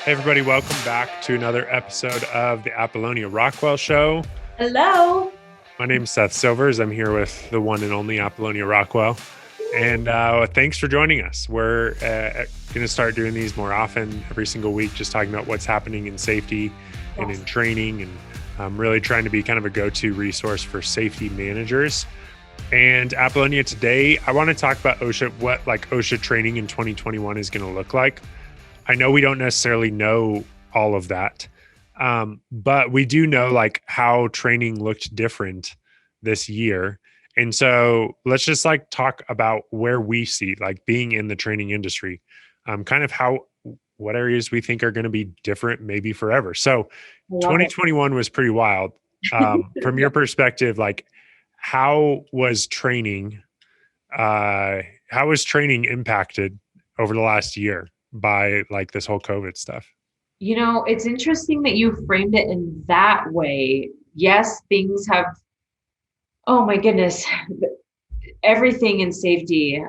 Hey everybody, welcome back to another episode of the Apolonia Rockwell Show. Hello. My name is Seth Silvers. I'm here with the one and only Apolonia Rockwell. And thanks for joining us. We're going to start doing these more often, every single week, just talking about what's happening in safety and in training, and really trying to be kind of a go-to resource for safety managers. And Apolonia, today, I want to talk about OSHA, what like OSHA training in 2021 is going to look like. I know we don't necessarily know all of that, but we do know like how training looked different this year. And so let's just like talk about where we see like being in the training industry, kind of what areas we think are going to be different maybe forever. So 2021 was pretty wild. From your perspective, like how was training impacted over the last year by like this whole COVID stuff? You know, it's interesting that you framed it in that way. Yes, things have, oh my goodness, everything in safety,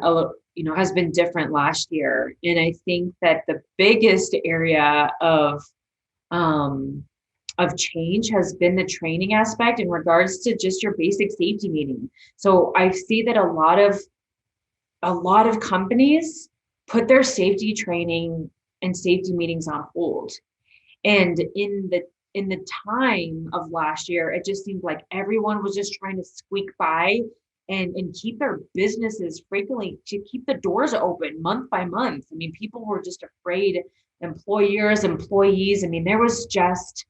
has been different last year. And I think that the biggest area of change has been the training aspect in regards to just your basic safety meeting. So I see that a lot of companies put their safety training and safety meetings on hold. And in the time of last year, it just seemed like everyone was just trying to squeak by and keep their businesses frequently to keep the doors open month by month. I mean, people were just afraid, employers, employees. I mean, there was just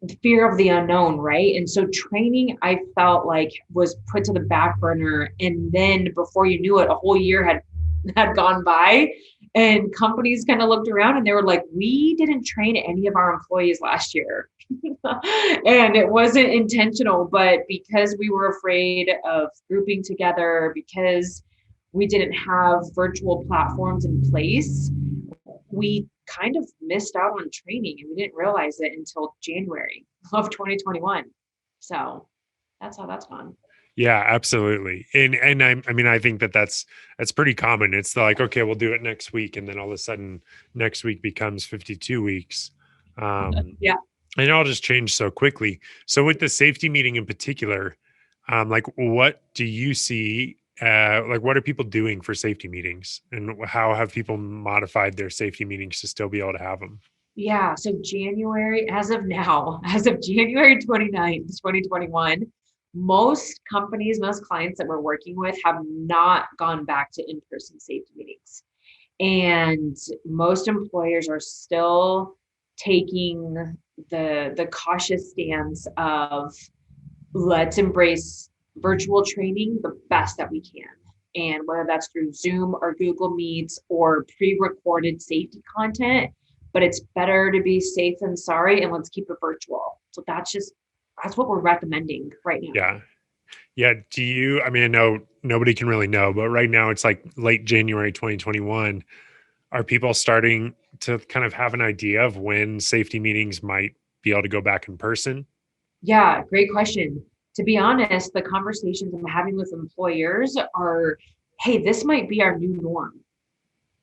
the fear of the unknown, right? And so training, I felt like was put to the back burner. And then before you knew it, a whole year had gone by, and companies kind of looked around and they were like, we didn't train any of our employees last year. And it wasn't intentional, but because we were afraid of grouping together, because we didn't have virtual platforms in place, we kind of missed out on training, and we didn't realize it until January of 2021. So that's how that's gone. Yeah, absolutely. And I mean, I think that's pretty common. It's like, okay, we'll do it next week. And then all of a sudden next week becomes 52 weeks. Yeah. And it all just changed so quickly. So with the safety meeting in particular, like what do you see, like what are people doing for safety meetings, and how have people modified their safety meetings to still be able to have them? Yeah. So January, as of now, as of January 29th, 2021, most companies, most clients that we're working with have not gone back to in-person safety meetings. And most employers are still taking the cautious stance of let's embrace virtual training the best that we can. And whether that's through Zoom or Google Meets or pre-recorded safety content, but it's better to be safe than sorry, and let's keep it virtual. So that's what we're recommending right now. Yeah. Yeah. I mean, I know nobody can really know, but right now it's like late January 2021. Are people starting to kind of have an idea of when safety meetings might be able to go back in person? Yeah, great question. To be honest, the conversations I'm having with employers are, hey, this might be our new norm.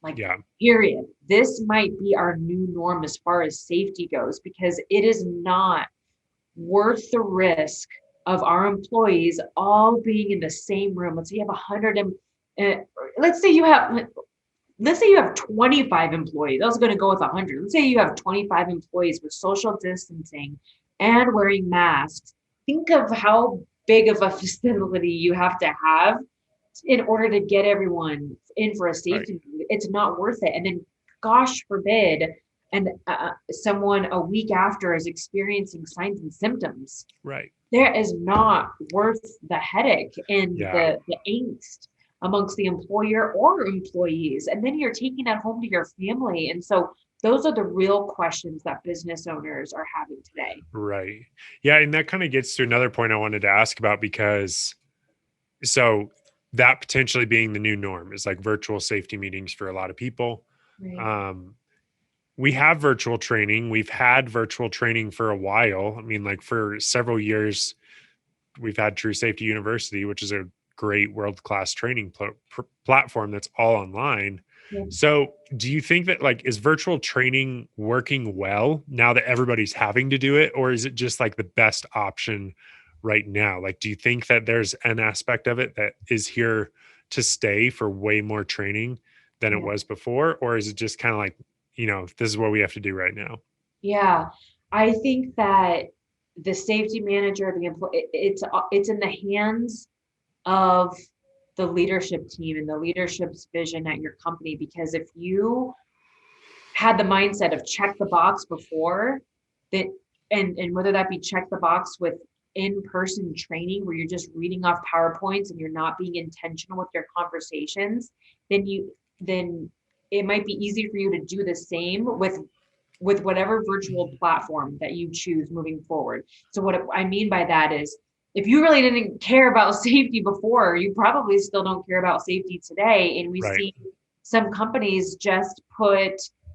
Like, Yeah. period. This might be our new norm as far as safety goes, because it is not worth the risk of our employees all being in the same room. Let's say you have 100 and let's say you have 25 employees. I was going to go with 100. Let's say you have 25 employees with social distancing and wearing masks. Think of how big of a facility you have to have in order to get everyone in for a safety meeting. It's not worth it. And then, gosh forbid, and someone a week after is experiencing signs and symptoms. Right. There is not worth the headache and Yeah. the angst amongst the employer or employees. And then you're taking that home to your family. And so those are the real questions that business owners are having today. Right. Yeah. And that kind of gets to another point I wanted to ask about, because so that potentially being the new norm is like virtual safety meetings for a lot of people. Right. Um, we have virtual training. We've had virtual training for a while. I mean, like for several years, we've had True Safety University, which is a great world-class training platform that's all online. Yeah. So do you think that like is virtual training working well now that everybody's having to do it, or is it just like the best option right now? Like, do you think that there's an aspect of it that is here to stay for way more training than it Yeah. was before? Or is it just kind of like, this is what we have to do right now? Yeah. I think that the safety manager, the employee, it's in the hands of the leadership team and the leadership's vision at your company. Because if you had the mindset of check the box before that, and whether that be check the box with in-person training where you're just reading off PowerPoints and you're not being intentional with your conversations, then it might be easy for you to do the same with whatever virtual platform that you choose moving forward. So what I mean by that is, if you really didn't care about safety before, you probably still don't care about safety today. And we Right. see some companies just put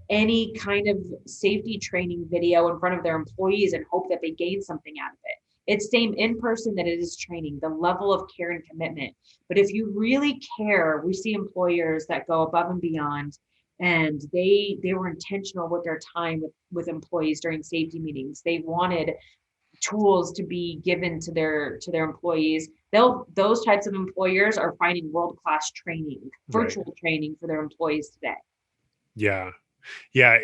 any kind of safety training video in front of their employees and hope that they gain something out of it. It's same in person that it is training, the level of care and commitment. But if you really care, we see employers that go above and beyond, and they were intentional with their time with employees during safety meetings. They wanted tools to be given to their employees. Those types of employers are finding world-class training, Right. virtual training for their employees today. Yeah. Yeah.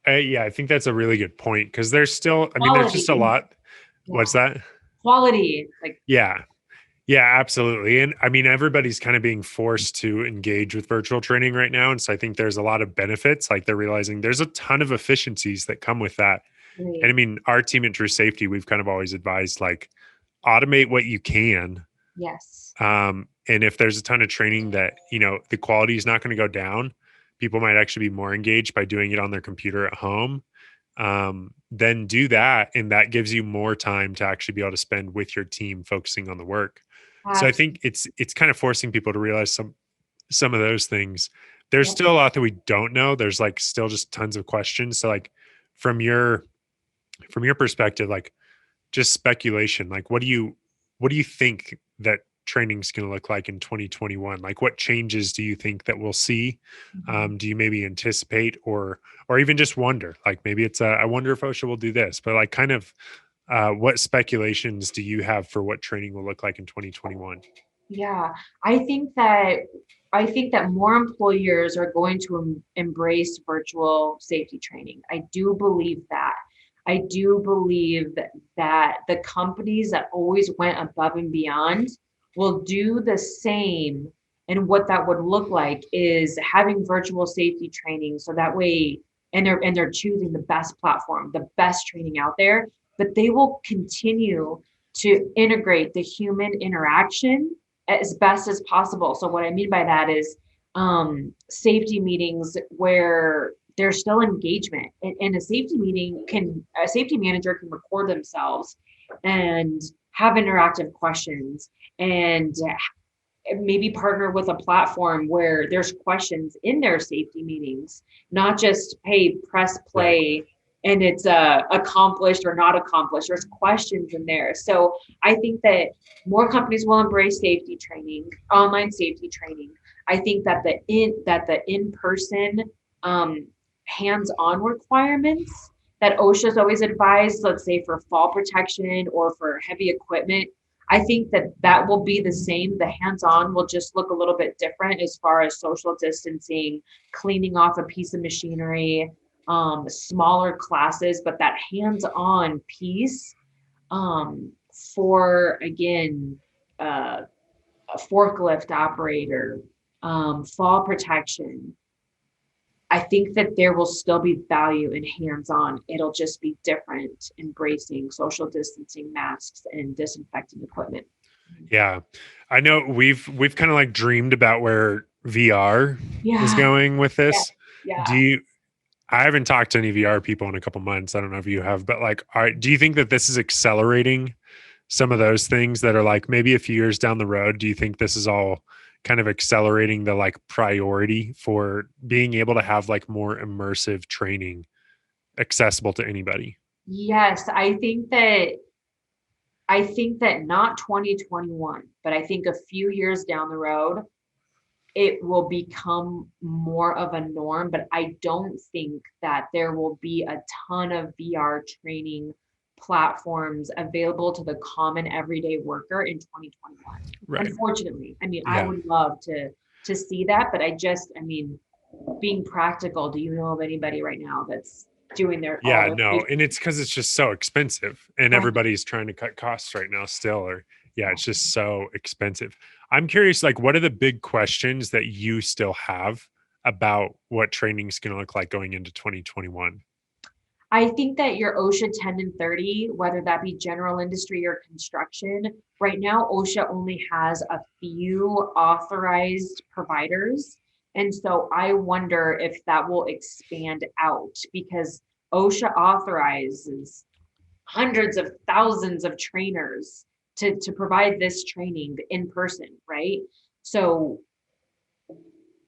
I think that's a really good point because there's still, I mean, there's just a Quality. lot. Yeah. What's that? Quality. Like, Yeah. Yeah, absolutely. And I mean, everybody's kind of being forced to engage with virtual training right now. And so I think there's a lot of benefits. Like they're realizing there's a ton of efficiencies that come with that. And I really, mean, our team at True Safety, we've kind of always advised like automate what you can. yes. And if there's a ton of training that, the quality is not going to go down, people might actually be more engaged by doing it on their computer at home. Then do that. And that gives you more time to actually be able to spend with your team focusing on the work. So I think Absolutely. it's kind of forcing people to realize some of those things. There's Yep. still a lot that we don't know. There's like still just tons of questions. So like from your from your perspective, like just speculation, like what do you think that training is going to look like in 2021? Like what changes do you think that we'll see? Mhm. Do you maybe anticipate or even just wonder? Like maybe it's I wonder if OSHA will do this, but like kind of what speculations do you have for what training will look like in 2021? Yeah, I think that I think that more employers are going to embrace virtual safety training. I do believe that. I do believe that the companies that always went above and beyond will do the same. And what that would look like is having virtual safety training so that way, and they're choosing the best platform, the best training out there, but they will continue to integrate the human interaction as best as possible. So what I mean by that is safety meetings where there's still engagement. And a safety manager can record themselves and have interactive questions and maybe partner with a platform where there's questions in their safety meetings, not just, hey, press Right. play and it's accomplished or not accomplished. There's questions in there. So I think that more companies will embrace safety training, online safety training. I think that the in-person hands-on requirements that OSHA's always advised, let's say for fall protection or for heavy equipment, I think that that will be the same. The hands-on will just look a little bit different as far as social distancing, cleaning off a piece of machinery, smaller classes, but that hands-on piece for, again, a forklift operator, fall protection, I think that there will still be value in hands-on. It'll just be different, embracing social distancing, masks, and disinfecting equipment. Yeah. I know we've kind of like dreamed about where VR is Yeah, going with yeah, this. Do yeah. you I haven't talked to any VR people in a couple months. I don't know if you have, but like do you think that this is accelerating some of those things that are like maybe a few years down the road? Do you think this is all kind of accelerating the like priority for being able to have like more immersive training accessible to anybody? Yes, I think that not 2021, but I think a few years down the road, it will become more of a norm, but I don't think that there will be a ton of VR training platforms available to the common everyday worker in 2021. Right. Unfortunately, I mean, I Yeah. would love to see that, but I mean, being practical, do you know of anybody right now that's doing all Yeah, their no. And safety? it's because it's just so expensive and Right. everybody's trying to cut costs right now still, or yeah, it's just so expensive. I'm curious, like, what are the big questions that you still have about what training is going to look like going into 2021? I think that your OSHA 10 and 30, whether that be general industry or construction, right now OSHA only has a few authorized providers. And so I wonder if that will expand out because OSHA authorizes hundreds of thousands of trainers to provide this training in person, right? So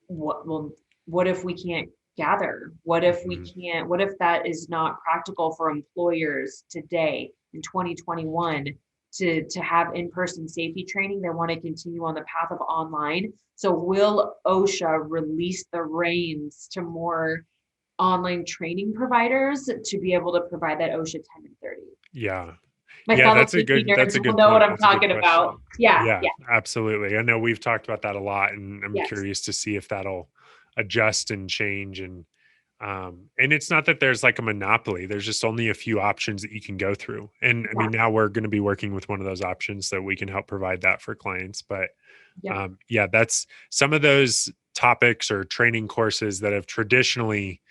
well, what if we can't gather? Mhm. What if that is not practical for employers today in 2021 to have in-person safety training? They want to continue on the path of online. So will OSHA release the reins to more online training providers to be able to provide that OSHA 10 and 30? Yeah. My Yeah, fellow safety that's nerds a will good know what point. I'm That's a good talking about. question. Yeah, Yeah, yeah, absolutely. I know we've talked about that a lot, and I'm yes, curious to see if that'll adjust and change. And it's not that there's like a monopoly. There's just only a few options that you can go through. And I yeah, mean, now we're going to be working with one of those options so we can help provide that for clients. But yep, yeah, that's some of those topics or training courses that have traditionally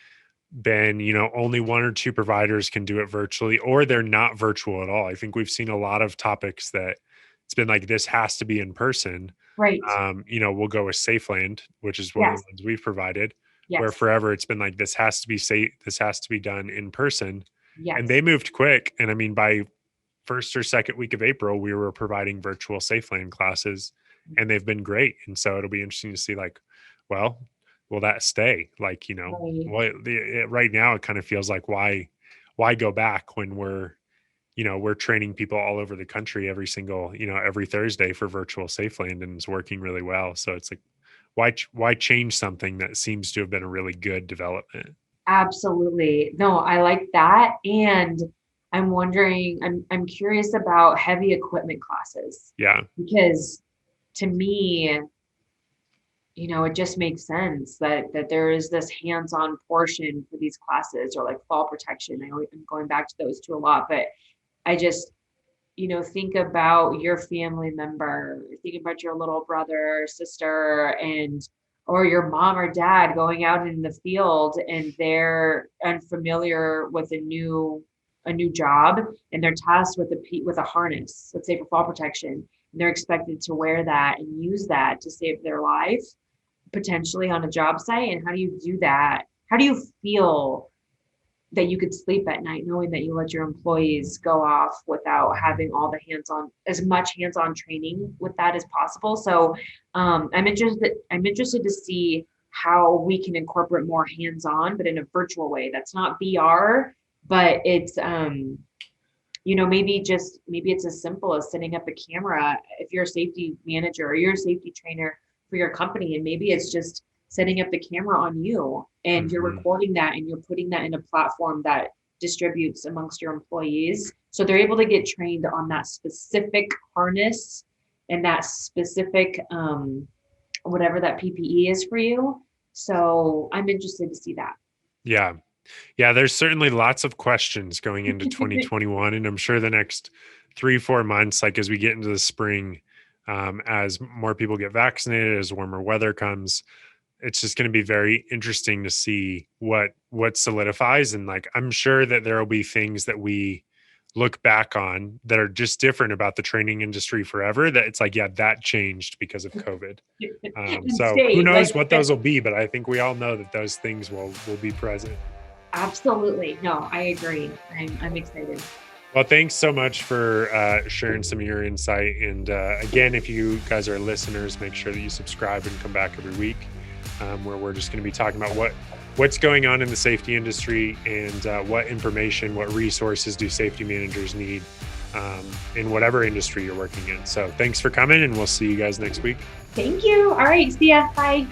been, only one or two providers can do it virtually, or they're not virtual at all. I think we've seen a lot of topics that it's been like, this has to be in person. right. We'll go with Safeland, which is one of the Yes, ones we've provided, where yes, forever it's been like, this has to be safe, this has to be done in person. And yes. they moved quick. And I mean, by first or second week of April, we were providing virtual Safeland classes, and they've been great. And so it'll be interesting to see, like, well, will that stay? Like, Right. right now it kind of feels like, why go back when we're training people all over the country every Thursday for virtual Safeland, and it's working really well. So it's like, why change something that seems to have been a really good development? Absolutely. No, I like that. And I'm curious about heavy equipment classes Yeah. because to me, it just makes sense that there is this hands-on portion for these classes or like fall protection. I'm going back to those two a lot, but I just, think about your family member, think about your little brother, sister, or your mom or dad going out in the field and they're unfamiliar with a new job and they're tasked with a harness, let's say for fall protection, and they're expected to wear that and use that to save their life potentially on a job site. And how do you do that? How do you feel that you could sleep at night knowing that you let your employees go off without having all the as much hands-on training with that as possible? So I'm interested to see how we can incorporate more hands-on, but in a virtual way. That's not VR, but it's maybe it's as simple as setting up a camera if you're a safety manager or you're a safety trainer for your company, and maybe it's just setting up the camera on you and you're Hmm. recording that and you're putting that in a platform that distributes amongst your employees so they're able to get trained on that specific harness and that specific whatever that PPE is for you. So I'm interested to see that. Yeah. Yeah, there's certainly lots of questions going into 2021, and I'm sure the next 3, 4 months, like as we get into the spring, as more people get vaccinated, as warmer weather comes, it's just going to be very interesting to see what solidifies. And like, I'm sure that there will be things that we look back on that are just different about the training industry forever. That it's like, yeah, that changed because of COVID. And So who stay knows like what those will be, but I think we all know that those things will be present. absolutely. No, I agree. I'm excited. Well, thanks so much for sharing some of your insight. And again, if you guys are listeners, make sure that you subscribe and come back every week, where we're just going to be talking about what's going on in the safety industry and what information, what resources do safety managers need in whatever industry you're working in. So thanks for coming, and we'll see you guys next week. Thank you. All right. See ya. Bye.